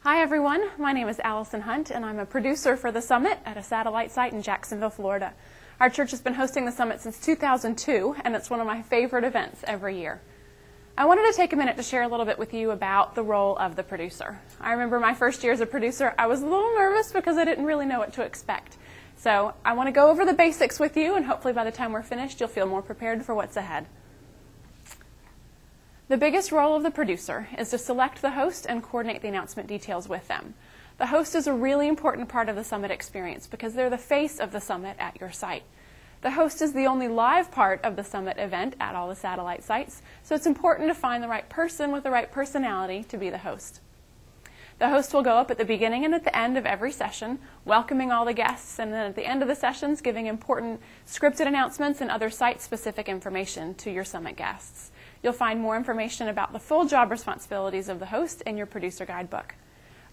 Hi everyone, my name is Allison Hunt and I'm a producer for the Summit at a satellite site in Jacksonville, Florida. Our church has been hosting the Summit since 2002 and it's one of my favorite events every year. I wanted to take a minute to share a little bit with you about the role of the producer. I remember my first year as a producer, I was a little nervous because I didn't really know what to expect. So I want to go over the basics with you and hopefully by the time we're finished you'll feel more prepared for what's ahead. The biggest role of the producer is to select the host and coordinate the announcement details with them. The host is a really important part of the Summit experience because they're the face of the Summit at your site. The host is the only live part of the Summit event at all the satellite sites, so it's important to find the right person with the right personality to be the host. The host will go up at the beginning and at the end of every session, welcoming all the guests, and then at the end of the sessions, giving important scripted announcements and other site-specific information to your Summit guests. You'll find more information about the full job responsibilities of the host in your producer guidebook.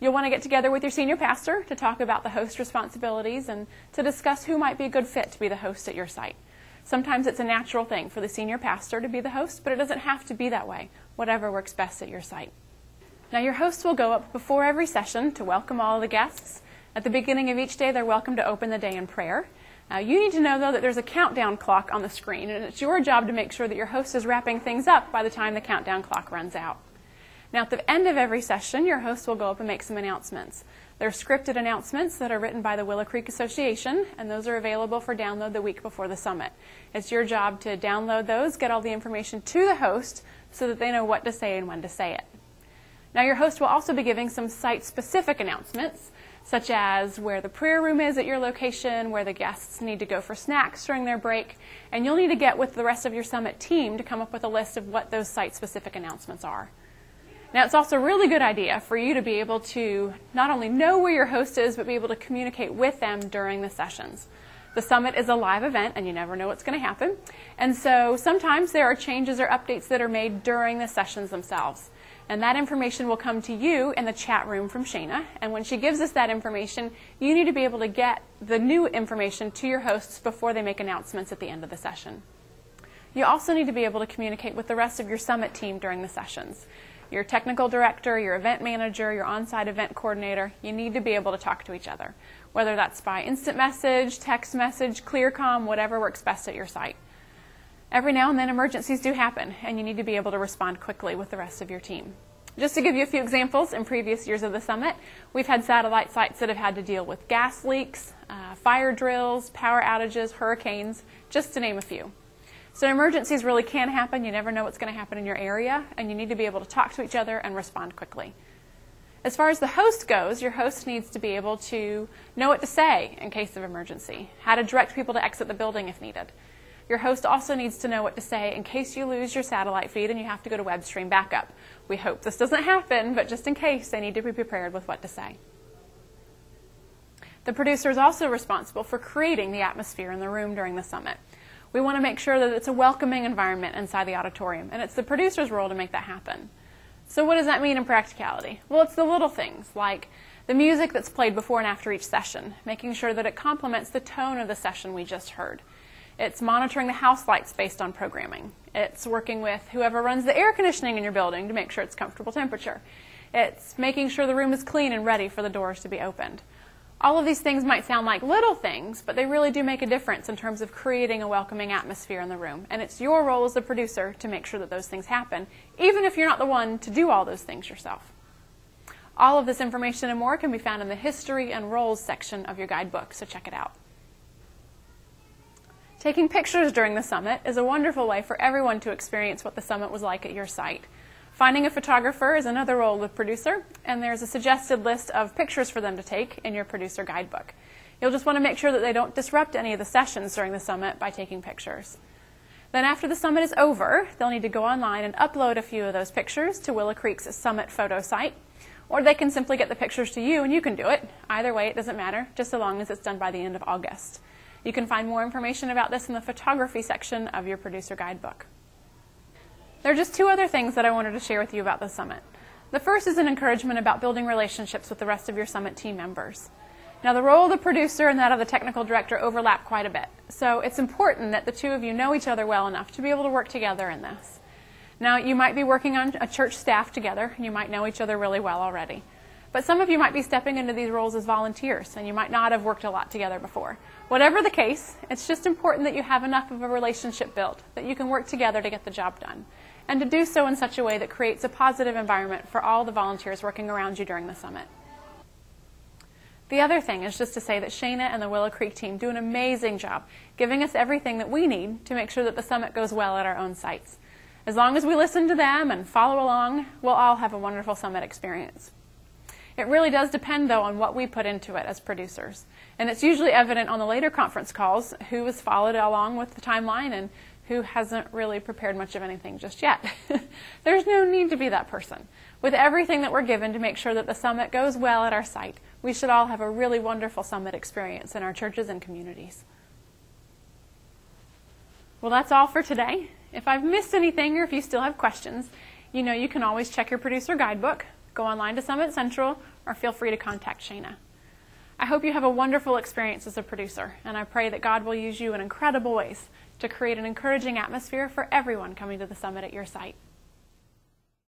You'll want to get together with your senior pastor to talk about the host responsibilities and to discuss who might be a good fit to be the host at your site. Sometimes it's a natural thing for the senior pastor to be the host, but it doesn't have to be that way, whatever works best at your site. Now your host will go up before every session to welcome all the guests. At the beginning of each day, they're welcome to open the day in prayer. You need to know, though, that there's a countdown clock on the screen, and it's your job to make sure that your host is wrapping things up by the time the countdown clock runs out. Now, at the end of every session, your host will go up and make some announcements. They're scripted announcements that are written by the Willow Creek Association, and those are available for download the week before the Summit. It's your job to download those, get all the information to the host so that they know what to say and when to say it. Now, your host will also be giving some site-specific announcements, such as where the prayer room is at your location, where the guests need to go for snacks during their break, and you'll need to get with the rest of your Summit team to come up with a list of what those site-specific announcements are. Now, it's also a really good idea for you to be able to not only know where your host is, but be able to communicate with them during the sessions. The Summit is a live event, and you never know what's going to happen, and so sometimes there are changes or updates that are made during the sessions themselves. And that information will come to you in the chat room from Shana. And when she gives us that information, you need to be able to get the new information to your hosts before they make announcements at the end of the session. You also need to be able to communicate with the rest of your Summit team during the sessions. Your technical director, your event manager, your on-site event coordinator, you need to be able to talk to each other, whether that's by instant message, text message, ClearComm, whatever works best at your site. Every now and then emergencies do happen, and you need to be able to respond quickly with the rest of your team. Just to give you a few examples, in previous years of the Summit, we've had satellite sites that have had to deal with gas leaks, fire drills, power outages, hurricanes, just to name a few. So emergencies really can happen. You never know what's going to happen in your area, and you need to be able to talk to each other and respond quickly. As far as the host goes, your host needs to be able to know what to say in case of emergency, how to direct people to exit the building if needed. Your host also needs to know what to say in case you lose your satellite feed and you have to go to web stream backup. We hope this doesn't happen, but just in case, they need to be prepared with what to say. The producer is also responsible for creating the atmosphere in the room during the Summit. We want to make sure that it's a welcoming environment inside the auditorium, and it's the producer's role to make that happen. So what does that mean in practicality? Well, it's the little things, like the music that's played before and after each session, making sure that it complements the tone of the session we just heard. It's monitoring the house lights based on programming. It's working with whoever runs the air conditioning in your building to make sure it's comfortable temperature. It's making sure the room is clean and ready for the doors to be opened. All of these things might sound like little things, but they really do make a difference in terms of creating a welcoming atmosphere in the room. And it's your role as the producer to make sure that those things happen, even if you're not the one to do all those things yourself. All of this information and more can be found in the History and Roles section of your guidebook, so check it out. Taking pictures during the Summit is a wonderful way for everyone to experience what the Summit was like at your site. Finding a photographer is another role of the producer, and there's a suggested list of pictures for them to take in your producer guidebook. You'll just want to make sure that they don't disrupt any of the sessions during the Summit by taking pictures. Then after the Summit is over, they'll need to go online and upload a few of those pictures to Willow Creek's Summit photo site, or they can simply get the pictures to you and you can do it. Either way, it doesn't matter, just as long as it's done by the end of August. You can find more information about this in the photography section of your producer guidebook. There are just two other things that I wanted to share with you about the Summit. The first is an encouragement about building relationships with the rest of your Summit team members. Now, the role of the producer and that of the technical director overlap quite a bit, so it's important that the two of you know each other well enough to be able to work together in this. Now, you might be working on a church staff together, and you might know each other really well already. But some of you might be stepping into these roles as volunteers, and you might not have worked a lot together before. Whatever the case, it's just important that you have enough of a relationship built that you can work together to get the job done, and to do so in such a way that creates a positive environment for all the volunteers working around you during the summit. The other thing is just to say that Shana and the Willow Creek team do an amazing job giving us everything that we need to make sure that the summit goes well at our own sites. As long as we listen to them and follow along, we'll all have a wonderful summit experience. It really does depend, though, on what we put into it as producers. And it's usually evident on the later conference calls who has followed along with the timeline and who hasn't really prepared much of anything just yet. There's no need to be that person. With everything that we're given to make sure that the summit goes well at our site, we should all have a really wonderful summit experience in our churches and communities. Well, that's all for today. If I've missed anything or if you still have questions, you know you can always check your producer guidebook, go online to Summit Central, or feel free to contact Shana. I hope you have a wonderful experience as a producer, and I pray that God will use you in incredible ways to create an encouraging atmosphere for everyone coming to the summit at your site.